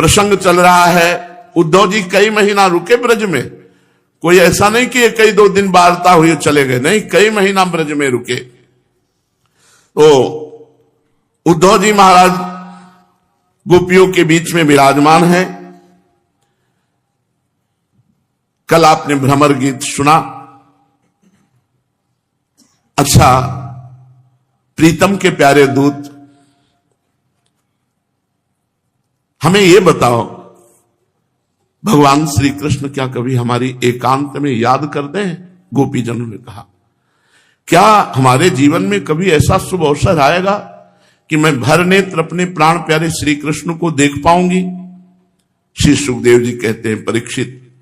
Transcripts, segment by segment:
प्रसंग चल रहा है। उद्धव जी कई महीना रुके ब्रज में, कोई ऐसा नहीं कि कई 2 दिन वार्ता हुई चले गए, नहीं, कई महीना ब्रज में रुके। तो उद्धव जी महाराज गोपियों के बीच में विराजमान है। कल आपने भ्रमर गीत सुना। अच्छा, प्रीतम के प्यारे दूत, हमें यह बताओ, भगवान श्री कृष्ण क्या कभी हमारी एकांत में याद करते हैं? गोपीजनों ने कहा, क्या हमारे जीवन में कभी ऐसा शुभ अवसर आएगा कि मैं भर नेत्र अपने प्राण प्यारे श्री कृष्ण को देख पाऊंगी? श्री सुखदेव जी कहते हैं, परीक्षित,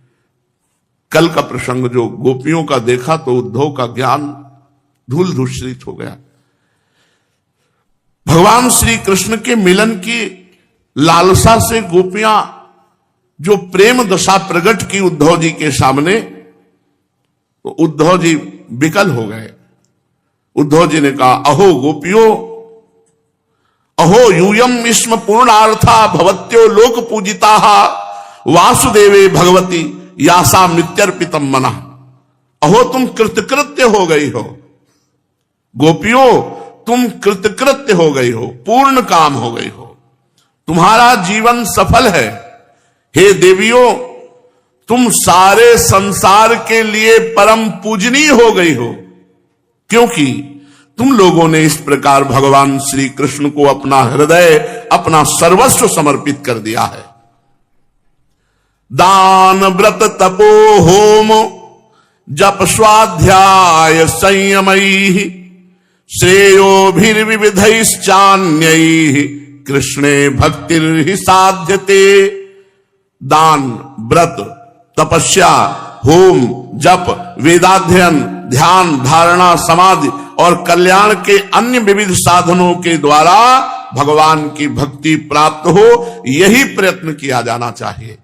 कल का प्रसंग जो गोपियों का देखा तो उद्धव का ज्ञान धूल धूसरित हो गया। भगवान श्री कृष्ण के मिलन की लालसा से गोपियां जो प्रेम दशा प्रकट की उद्धव जी के सामने, तो उद्धव जी विकल हो गए। उद्धव जी ने कहा, अहो गोपियों, अहो यूयम इस्म पूर्णार्था भवत्यो लोक पूजिता वासुदेवे भगवती यासा मित्यर्पितम मना। अहो तुम कृतकृत्य हो गई हो, गोपियों तुम कृतकृत्य हो गई हो, पूर्ण काम हो गई हो, तुम्हारा जीवन सफल है। हे देवियों, तुम सारे संसार के लिए परम पूजनीय हो गई हो, क्योंकि तुम लोगों ने इस प्रकार भगवान श्री कृष्ण को अपना हृदय, अपना सर्वस्व समर्पित कर दिया है। दान व्रत तपो होम जप स्वाध्याय संयमैः श्रेयोभिर्विविधैश्चान्यैः कृष्णे भक्तिर्हि साध्यते। दान, व्रत, तपस्या, होम, जप, वेदाध्ययन, ध्यान, धारणा, समाधि और कल्याण के अन्य विविध साधनों के द्वारा भगवान की भक्ति प्राप्त हो, यही प्रयत्न किया जाना चाहिए।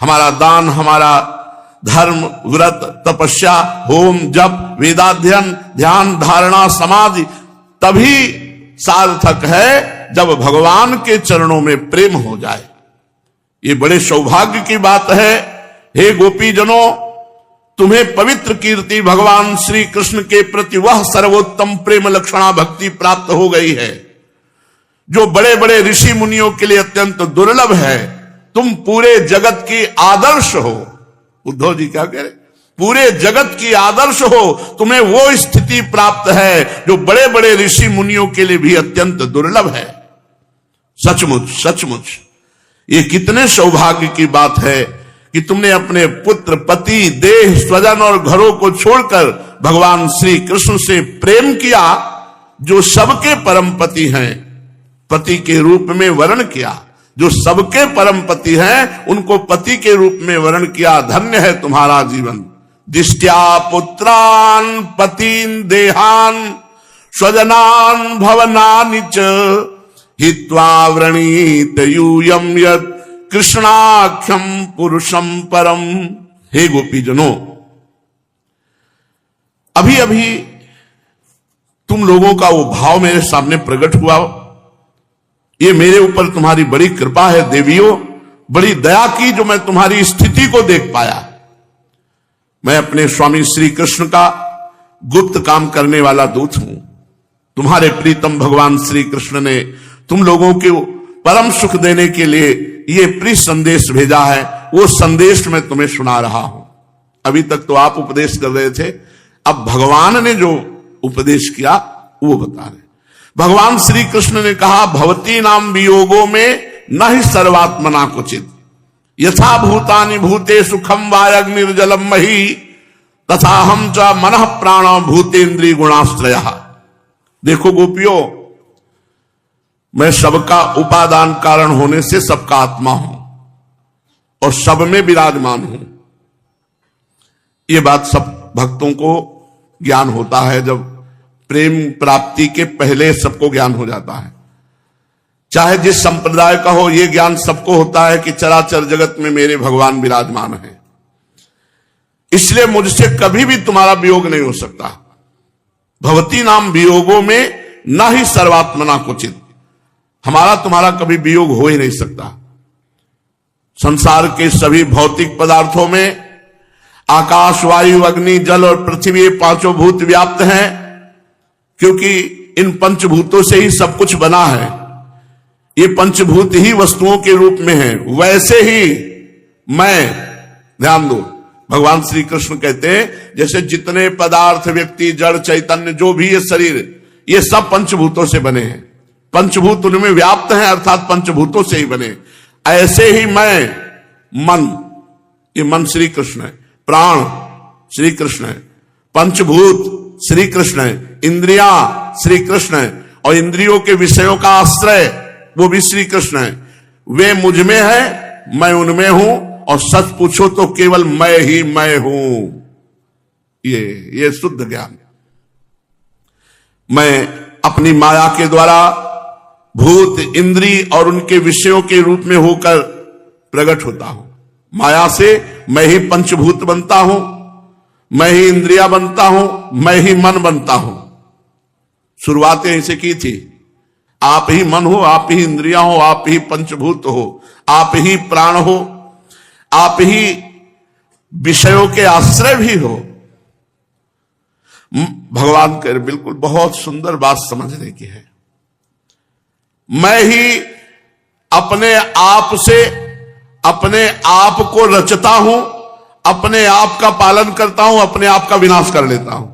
हमारा दान, हमारा धर्म, व्रत, तपस्या, होम, जप, वेदाध्ययन, ध्यान, धारणा, समाधि तभी सार्थक है जब भगवान के चरणों में प्रेम हो जाए। ये बड़े सौभाग्य की बात है। हे गोपीजनों, तुम्हें पवित्र कीर्ति भगवान श्री कृष्ण के प्रति वह सर्वोत्तम प्रेम लक्षणा भक्ति प्राप्त हो गई है जो बड़े बड़े ऋषि मुनियों के लिए अत्यंत दुर्लभ है। तुम पूरे जगत की आदर्श हो। उद्धव जी क्या कह रहे? पूरे जगत की आदर्श हो, तुम्हें वो स्थिति प्राप्त है जो बड़े बड़े ऋषि मुनियों के लिए भी अत्यंत दुर्लभ है। सचमुच सचमुच ये कितने सौभाग्य की बात है कि तुमने अपने पुत्र, पति, देह, स्वजन और घरों को छोड़कर भगवान श्री कृष्ण से प्रेम किया, जो सबके परम पति हैं, पति के रूप में वर्ण किया। जो सबके परम पति हैं, उनको पति के रूप में वर्ण किया। धन्य है तुम्हारा जीवन। दिष्ट्या पुत्रान पतीन देहान स्वजनान भवनानि च हित्वा व्रणीत यूयम यत् कृष्णाख्यम पुरुषम परम। हे गोपीजनों, अभी अभी तुम लोगों का वो भाव मेरे सामने प्रकट हुआ। ये मेरे ऊपर तुम्हारी बड़ी कृपा है देवियों, बड़ी दया की जो मैं तुम्हारी स्थिति को देख पाया। मैं अपने स्वामी श्री कृष्ण का गुप्त काम करने वाला दूत हूं। तुम्हारे प्रीतम भगवान श्री कृष्ण ने तुम लोगों को परम सुख देने के लिए ये प्रिय संदेश भेजा है। वो संदेश मैं तुम्हें सुना रहा हूं। अभी तक तो आप उपदेश कर रहे थे, अब भगवान ने जो उपदेश किया वो बता रहे। भगवान श्री कृष्ण ने कहा, भवती नाम वियोगो में न ही सर्वात्मना कुचित यथा भूतानि भूते सुखम वायग्निर्जलम मही तथा हम च मनः प्राण भूतेन्द्रिय गुणाश्रय। देखो गोपियों, मैं सबका उपादान कारण होने से सबका आत्मा हूं और सब में विराजमान हूं। ये बात सब भक्तों को ज्ञान होता है। जब प्रेम प्राप्ति के पहले सबको ज्ञान हो जाता है, चाहे जिस संप्रदाय का हो, यह ज्ञान सबको होता है कि चराचर जगत में मेरे भगवान विराजमान हैं। इसलिए मुझसे कभी भी तुम्हारा वियोग नहीं हो सकता। भवती नाम वियोगों में न ही सर्वात्मना कुचित, हमारा तुम्हारा कभी वियोग हो ही नहीं सकता। संसार के सभी भौतिक पदार्थों में आकाश, वायु, अग्नि, जल और पृथ्वी, ये पांचों भूत व्याप्त हैं, क्योंकि इन पंचभूतों से ही सब कुछ बना है। ये पंचभूत ही वस्तुओं के रूप में है। वैसे ही मैं, ध्यान दो, भगवान श्री कृष्ण कहते हैं जैसे जितने पदार्थ, व्यक्ति, जड़, चैतन्य, जो भी ये शरीर, ये सब पंचभूतों से बने हैं। पंचभूत उनमें व्याप्त हैं, अर्थात पंचभूतों से ही बने। ऐसे ही मैं, मन, ये मन श्री कृष्ण है, प्राण श्री कृष्ण है, पंचभूत श्री कृष्ण है, इंद्रियां श्री कृष्ण है, और इंद्रियों के विषयों का आश्रय वो भी श्री कृष्ण है। वे मुझ में है, मैं उनमें हूं, और सच पूछो तो केवल मैं ही मैं हूं। ये शुद्ध ज्ञान। मैं अपनी माया के द्वारा भूत, इंद्री और उनके विषयों के रूप में होकर प्रकट होता हूं। माया से मैं ही पंचभूत बनता हूं, मैं ही इंद्रिया बनता हूं, मैं ही मन बनता हूं। शुरुआतें ऐसे की थी, आप ही मन हो, आप ही इंद्रिया हो, आप ही पंचभूत हो, आप ही प्राण हो, आप ही विषयों के आश्रय भी हो। भगवान कह रहे, बिल्कुल बहुत सुंदर बात समझने की है। मैं ही अपने आप से अपने आप को रचता हूं, अपने आप का पालन करता हूं, अपने आप का विनाश कर लेता हूं।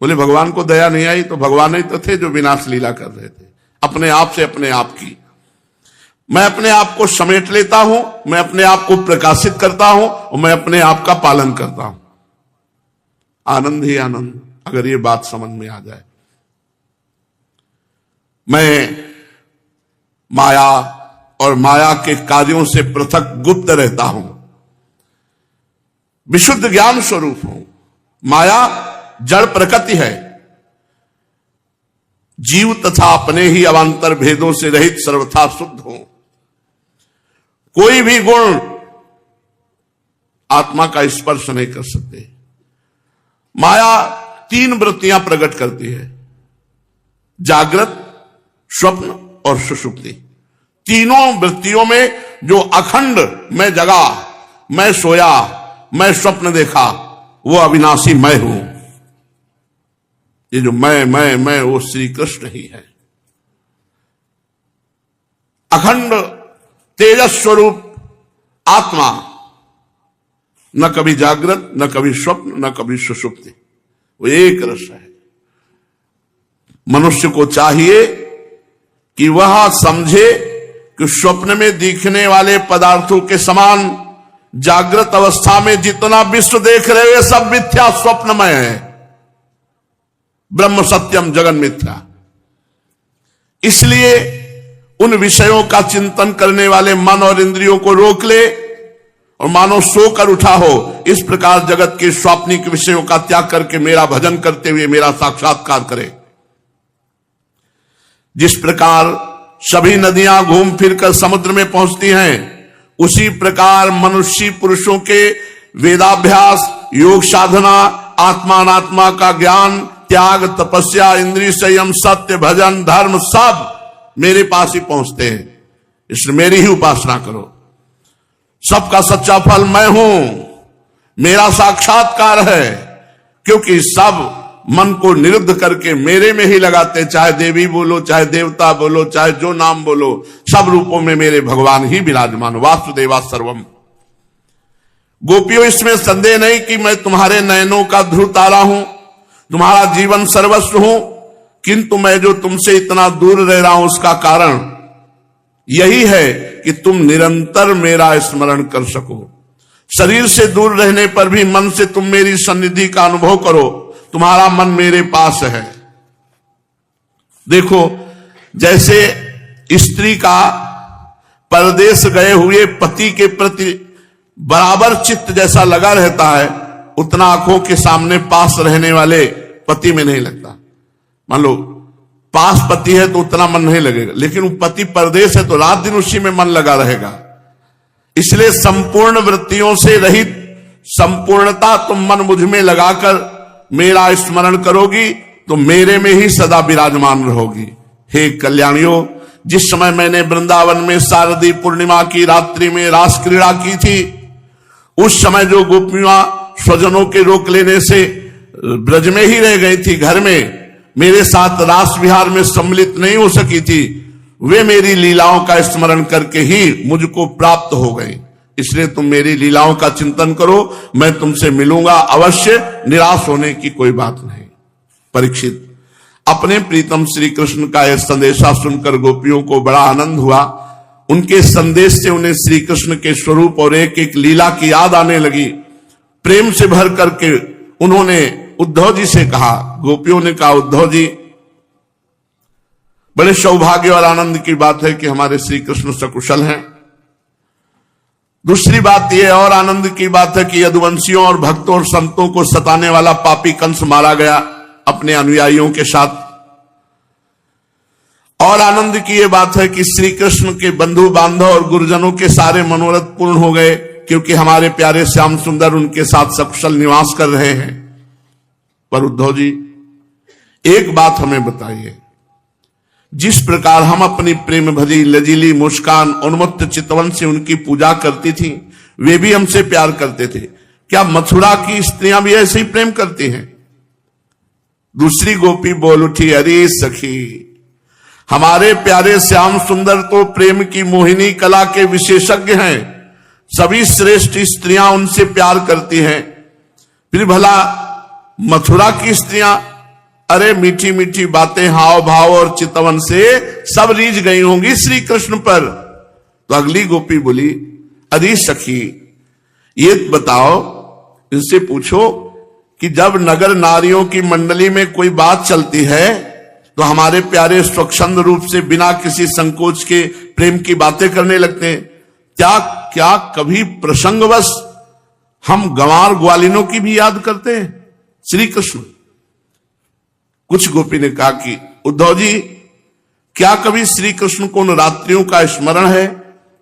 बोले भगवान को दया नहीं आई, तो भगवान ही तो थे जो विनाश लीला कर रहे थे, अपने आप से अपने आप की। मैं अपने आप को समेट लेता हूं, मैं अपने आप को प्रकाशित करता हूं, और मैं अपने आप का पालन करता हूं। आनंद ही आनंद, अगर ये बात समझ में आ जाए। मैं माया और माया के कार्यों से पृथक गुप्त रहता हूं, विशुद्ध ज्ञान स्वरूप हूं। माया जड़ प्रकृति है, जीव तथा अपने ही अवांतर भेदों से रहित सर्वथा शुद्ध हूं। कोई भी गुण आत्मा का स्पर्श नहीं कर सकते। माया तीन वृत्तियां प्रकट करती है, जागृत, स्वप्न और सुषुप्ति। तीनों वृत्तियों में जो अखंड मैं जगा, मैं सोया, मैं स्वप्न देखा, वो अविनाशी मैं हूं। ये जो मैं वो श्री कृष्ण ही है। अखंड तेजस स्वरूप आत्मा, न कभी जागृत, न कभी स्वप्न, न कभी सुषुप्ति, वो एक रस है। मनुष्य को चाहिए कि वह समझे कि स्वप्न में दिखने वाले पदार्थों के समान जागृत अवस्था में जितना विश्व देख रहे हैं सब मिथ्या, स्वप्नमय है। ब्रह्म सत्यम जगन मिथ्या। इसलिए उन विषयों का चिंतन करने वाले मन और इंद्रियों को रोक ले और मानो सोकर उठा हो। इस प्रकार जगत के स्वाप्निक विषयों का त्याग करके मेरा भजन करते हुए मेरा साक्षात्कार करे। जिस प्रकार सभी नदियां घूम फिरकर समुद्र में पहुंचती हैं, उसी प्रकार मनुष्य पुरुषों के वेदाभ्यास, योग साधना, आत्मानात्मा का ज्ञान, त्याग, तपस्या, इंद्रिय संयम, सत्य, भजन, धर्म सब मेरे पास ही पहुंचते हैं। इसलिए मेरी ही उपासना करो। सबका सच्चा फल मैं हूं, मेरा साक्षात्कार है, क्योंकि सब मन को निरुद्ध करके मेरे में ही लगाते। चाहे देवी बोलो, चाहे देवता बोलो, चाहे जो नाम बोलो, सब रूपों में मेरे भगवान ही विराजमान। वासुदेवा सर्वम। गोपियों, इसमें संदेह नहीं कि मैं तुम्हारे नयनों का ध्रुव तारा हूं, तुम्हारा जीवन सर्वस्व हूं, किंतु मैं जो तुमसे इतना दूर रह रहा हूं उसका कारण यही है कि तुम निरंतर मेरा स्मरण कर सको। शरीर से दूर रहने पर भी मन से तुम मेरी सन्निधि का अनुभव करो। तुम्हारा मन मेरे पास है। देखो, जैसे स्त्री का परदेश गए हुए पति के प्रति बराबर चित्त जैसा लगा रहता है, उतना आंखों के सामने पास रहने वाले पति में नहीं लगता। मान लो पास पति है तो उतना मन नहीं लगेगा, लेकिन वो पति परदेश है तो रात दिन उसी में मन लगा रहेगा। इसलिए संपूर्ण वृत्तियों से रहित संपूर्णता तुम मन मुझ में लगाकर मेरा स्मरण करोगी तो मेरे में ही सदा विराजमान रहोगी। हे कल्याणियों, जिस समय मैंने वृंदावन में शारदी पूर्णिमा की रात्रि में रास क्रीड़ा की थी, उस समय जो गोपियां स्वजनों के रोक लेने से ब्रज में ही रह गई थी, घर में मेरे साथ रास विहार में सम्मिलित नहीं हो सकी थी, वे मेरी लीलाओं का स्मरण करके ही मुझको प्राप्त हो गई। इसलिए तुम मेरी लीलाओं का चिंतन करो, मैं तुमसे मिलूंगा अवश्य, निराश होने की कोई बात नहीं। परीक्षित, अपने प्रीतम श्री कृष्ण का यह संदेशा सुनकर गोपियों को बड़ा आनंद हुआ। उनके संदेश से उन्हें श्री कृष्ण के स्वरूप और एक एक लीला की याद आने लगी। प्रेम से भर करके उन्होंने उद्धव जी से कहा, गोपियों ने कहा, उद्धव जी, बड़े सौभाग्य और आनंद की बात है कि हमारे श्री कृष्ण सकुशल हैं। दूसरी बात यह और आनंद की बात है कि यदुवंशियों और भक्तों और संतों को सताने वाला पापी कंस मारा गया अपने अनुयायियों के साथ। और आनंद की यह बात है कि श्री कृष्ण के बंधु बांधव और गुरुजनों के सारे मनोरथ पूर्ण हो गए, क्योंकि हमारे प्यारे श्याम सुंदर उनके साथ सकुशल निवास कर रहे हैं। पर उद्धव जी, एक बात हमें बताइए, जिस प्रकार हम अपनी प्रेम भरी लजीली मुस्कान उन्मत्त चितवन से उनकी पूजा करती थी, वे भी हमसे प्यार करते थे। क्या मथुरा की स्त्रियां भी ऐसे ही प्रेम करती हैं? दूसरी गोपी बोल उठी, अरे सखी, हमारे प्यारे श्याम सुंदर तो प्रेम की मोहिनी कला के विशेषज्ञ हैं, सभी श्रेष्ठ स्त्रियां उनसे प्यार करती हैं, फिर भला मथुरा की स्त्रियां, अरे मीठी मीठी बातें, हाव भाव और चितवन से सब रीझ गई होंगी श्री कृष्ण पर। तो अगली गोपी बोली, अरे सखी, ये बताओ, इनसे पूछो कि जब नगर नारियों की मंडली में कोई बात चलती है तो हमारे प्यारे स्वच्छंद रूप से बिना किसी संकोच के प्रेम की बातें करने लगते हैं। क्या कभी प्रसंगवश हम गंवार ग्वालिनों की भी याद करते हैं श्री कृष्ण? कुछ गोपी ने कहा कि उद्धव जी, क्या कभी श्री कृष्ण को उन रात्रियों का स्मरण है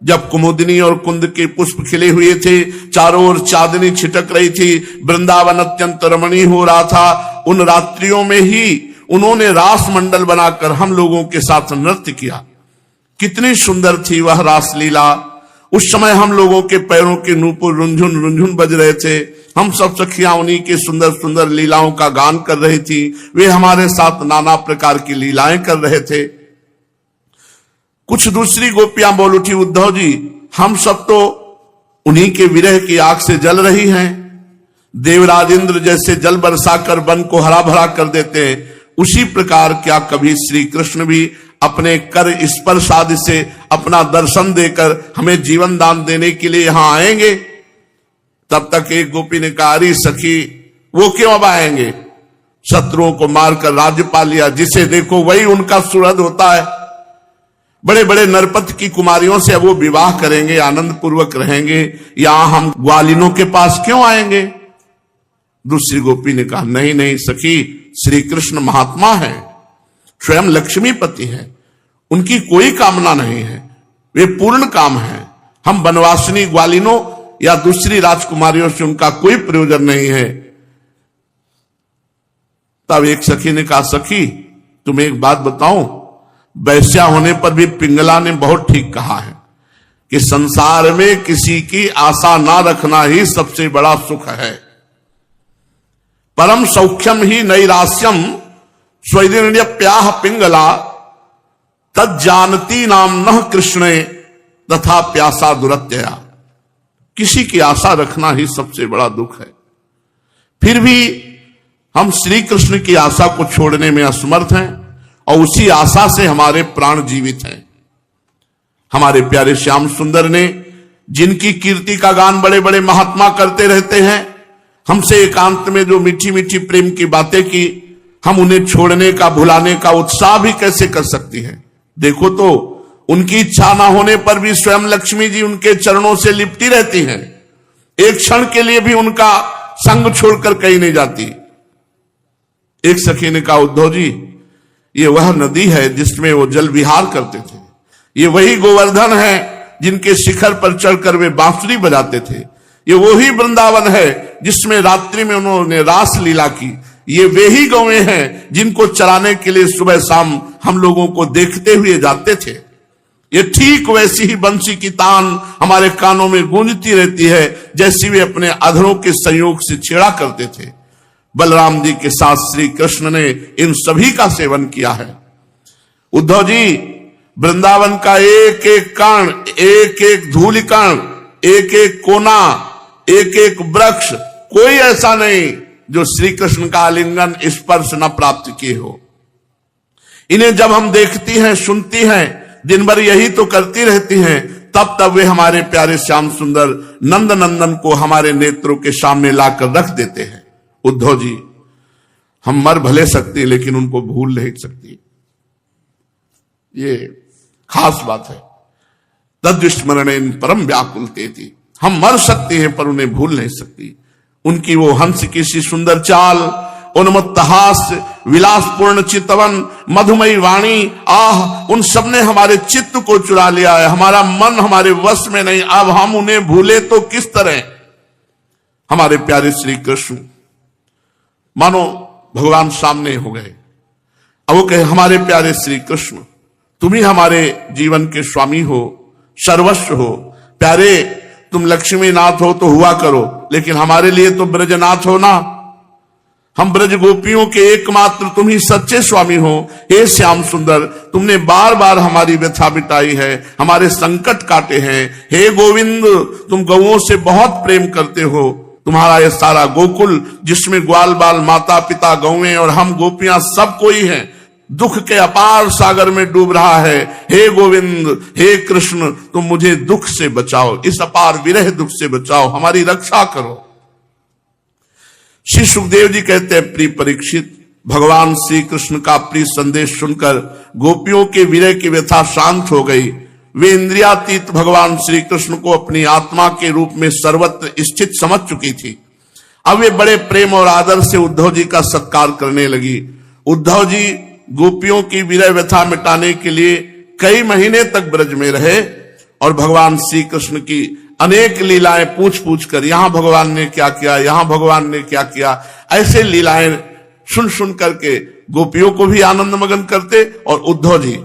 जब कुमुदिनी और कुंद के पुष्प खिले हुए थे, चारों ओर चांदनी छिटक रही थी, वृंदावन अत्यंत रमणीय हो रहा था। उन रात्रियों में ही उन्होंने रास मंडल बनाकर हम लोगों के साथ नृत्य किया। कितनी सुंदर थी वह रास लीला। उस समय हम लोगों के पैरों के नूपुर रुंझुन रुंझुन बज रहे थे। हम सब सखियां उन्हीं के सुंदर सुंदर लीलाओं का गान कर रही थी। वे हमारे साथ नाना प्रकार की लीलाएं कर रहे थे। कुछ दूसरी गोपियां बोल उठी, उद्धव जी, हम सब तो उन्हीं के विरह की आग से जल रही हैं। देवराज इंद्र जैसे जल बरसाकर वन को हरा भरा कर देते हैं, उसी प्रकार क्या कभी श्री कृष्ण भी अपने कर स्पर्श आदि से अपना दर्शन देकर हमें जीवन दान देने के लिए यहां आएंगे? तब तक एक गोपी ने कहा, अरे सखी, वो क्यों अब आएंगे? शत्रुओं को मारकर राज्य पा लिया, जिसे देखो वही उनका सुहृद होता है। बड़े बड़े नरपत की कुमारियों से अब वो विवाह करेंगे, आनंद पूर्वक रहेंगे, यहां हम ग्वालिनों के पास क्यों आएंगे? दूसरी गोपी ने कहा, नहीं नहीं सखी, श्री कृष्ण महात्मा है, स्वयं लक्ष्मीपति है, उनकी कोई कामना नहीं है, वे पूर्ण काम है। हम बनवासिनी ग्वालिनों या दूसरी राजकुमारियों से उनका कोई प्रयोजन नहीं है। तब एक सखी ने कहा, सखी, तुम्हें एक बात बताऊं, वैश्या होने पर भी पिंगला ने बहुत ठीक कहा है कि संसार में किसी की आशा ना रखना ही सबसे बड़ा सुख है। परम सौख्यम ही नैरास्यम स्वैरिण्यप्याह पिंगला तज्जानती नाम नः कृष्णे तथा प्यासा दुरत्यया। किसी की आशा रखना ही सबसे बड़ा दुख है। फिर भी हम श्री कृष्ण की आशा को छोड़ने में असमर्थ हैं और उसी आशा से हमारे प्राण जीवित हैं। हमारे प्यारे श्याम सुंदर ने, जिनकी कीर्ति का गान बड़े बड़े महात्मा करते रहते हैं, हमसे एकांत में जो मीठी मीठी प्रेम की बातें की, हम उन्हें छोड़ने का, भुलाने का उत्साह भी कैसे कर सकती हैं? देखो तो, उनकी इच्छा ना होने पर भी स्वयं लक्ष्मी जी उनके चरणों से लिपटी रहती हैं। एक क्षण के लिए भी उनका संग छोड़कर कहीं नहीं जाती। एक सखी ने कहा, उद्धव जी, ये वह नदी है जिसमें वो जल विहार करते थे, ये वही गोवर्धन है जिनके शिखर पर चढ़कर वे बांसुरी बजाते थे, ये वही वृंदावन है जिसमें रात्रि में उन्होंने रास लीला की, ये वे ही गौएं हैं जिनको चराने के लिए सुबह शाम हम लोगों को देखते हुए जाते थे। ये ठीक वैसी ही बंसी की तान हमारे कानों में गूंजती रहती है जैसी वे अपने अधरों के संयोग से छेड़ा करते थे। बलराम जी के साथ श्री कृष्ण ने इन सभी का सेवन किया है। उद्धव जी, वृंदावन का एक एक कण, एक एक धूलि कण, एक एक कोना, एक एक वृक्ष, कोई ऐसा नहीं जो श्री कृष्ण का आलिंगन स्पर्श न प्राप्त किए हो। इन्हें जब हम देखती हैं, सुनती हैं, दिन भर यही तो करती रहती हैं, तब तब वे हमारे प्यारे श्याम सुंदर नंद नंदन को हमारे नेत्रों के सामने लाकर रख देते हैं। उद्धव जी, हम मर भले सकते हैं लेकिन उनको भूल नहीं सकती, ये खास बात है। तद्विस्मरणेन परम व्याकुलते थी, हम मर सकते हैं पर उन्हें भूल नहीं सकती। उनकी वो हंस की सी सुंदर चाल, उन्मत्त हास्य, विलासपूर्ण चितवन, मधुमयी वाणी, आह, उन सब ने हमारे चित्त को चुरा लिया है। हमारा मन हमारे वश में नहीं। अब हम उन्हें भूले तो किस तरह। हमारे प्यारे श्री कृष्ण मानो भगवान सामने हो गए। अब वो कहे, हमारे प्यारे श्री कृष्ण, तुम ही हमारे जीवन के स्वामी हो, सर्वस्व हो। प्यारे, तुम लक्ष्मी नाथ हो तो हुआ करो, लेकिन हमारे लिए तो ब्रजनाथ हो ना। हम ब्रज गोपियों के एकमात्र तुम ही सच्चे स्वामी हो। हे श्याम सुंदर, तुमने बार बार हमारी व्यथा मिटाई है, हमारे संकट काटे हैं। हे गोविंद, तुम गौओं से बहुत प्रेम करते हो। तुम्हारा यह सारा गोकुल, जिसमें ग्वाल बाल, माता पिता, गौएं और हम गोपियां सब कोई हैं, दुख के अपार सागर में डूब रहा है। हे गोविंद, हे कृष्ण, तुम मुझे दुख से बचाओ, इस अपार विरह दुख से बचाओ, हमारी रक्षा करो। श्री सुखदेव जी कहते हैं, प्रिय परीक्षित, भगवान श्री कृष्ण का प्रिय संदेश सुनकर गोपियों के विरह की व्यथा शांत हो गई। वे इंद्रियातीत भगवान श्री कृष्ण को अपनी आत्मा के रूप में सर्वत्र स्थित समझ चुकी थी। अब वे बड़े प्रेम और आदर से उद्धव जी का सत्कार करने लगी। उद्धव जी गोपियों की विरह व्यथा मिटाने के लिए कई महीने तक ब्रज में रहे और भगवान श्री कृष्ण की अनेक लीलाएं पूछ पूछ कर, यहां भगवान ने क्या किया, यहां भगवान ने क्या किया, ऐसे लीलाएं सुन सुन करके गोपियों को भी आनंद मगन करते। और उद्धव जी,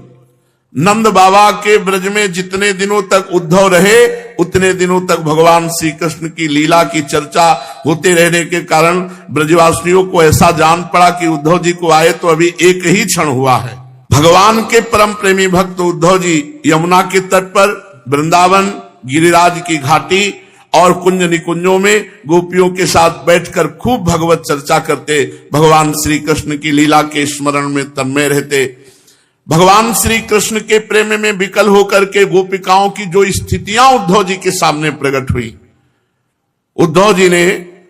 नंद बाबा के ब्रज में जितने दिनों तक उद्धव रहे, उतने दिनों तक भगवान श्री कृष्ण की लीला की चर्चा होते रहने के कारण ब्रजवासियों को ऐसा जान पड़ा कि उद्धव जी को आए तो अभी एक ही क्षण हुआ है। भगवान के परम प्रेमी भक्त उद्धव जी यमुना के तट पर, वृंदावन, गिरिराज की घाटी और कुंज निकुंजों में गोपियों के साथ बैठकर खूब भगवत चर्चा करते, भगवान श्री कृष्ण की लीला के स्मरण में तन्मय रहते। भगवान श्री कृष्ण के प्रेम में विकल होकर के गोपिकाओं की जो स्थितियां उद्धव जी के सामने प्रकट हुई, उद्धव जी ने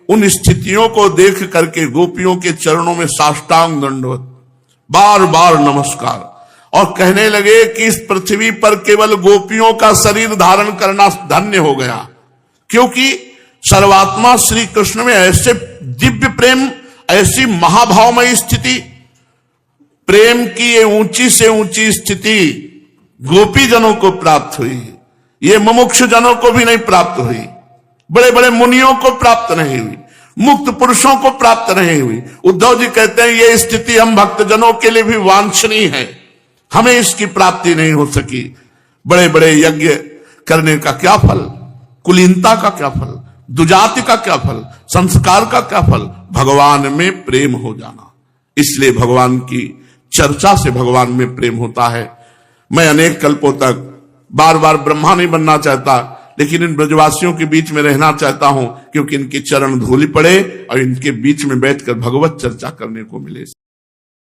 उन स्थितियों को देख करके गोपियों के चरणों में साष्टांग दंडवत, बार बार नमस्कार, और कहने लगे कि इस पृथ्वी पर केवल गोपियों का शरीर धारण करना धन्य हो गया, क्योंकि सर्वात्मा श्री कृष्ण में ऐसे दिव्य प्रेम, ऐसी महाभावमयी स्थिति, प्रेम की ये ऊंची से ऊंची स्थिति गोपी जनों को प्राप्त हुई। ये मुमुक्षु जनों को भी नहीं प्राप्त हुई, बड़े बड़े मुनियों को प्राप्त नहीं हुई, मुक्त पुरुषों को प्राप्त नहीं हुई। उद्धव जी कहते हैं, ये स्थिति हम भक्तजनों के लिए भी वांछनीय है, हमें इसकी प्राप्ति नहीं हो सकी। बड़े बड़े यज्ञ करने का क्या फल, कुलीनता का क्या फल, दुजाति का क्या फल, संस्कार का क्या फल, भगवान में प्रेम हो जाना। इसलिए भगवान की चर्चा से भगवान में प्रेम होता है। मैं अनेक कल्पों तक बार बार ब्रह्मा नहीं बनना चाहता, लेकिन इन ब्रजवासियों के बीच में रहना चाहता हूं, क्योंकि इनकी चरण धूलि पड़े और इनके बीच में बैठकर भगवत चर्चा करने को मिले।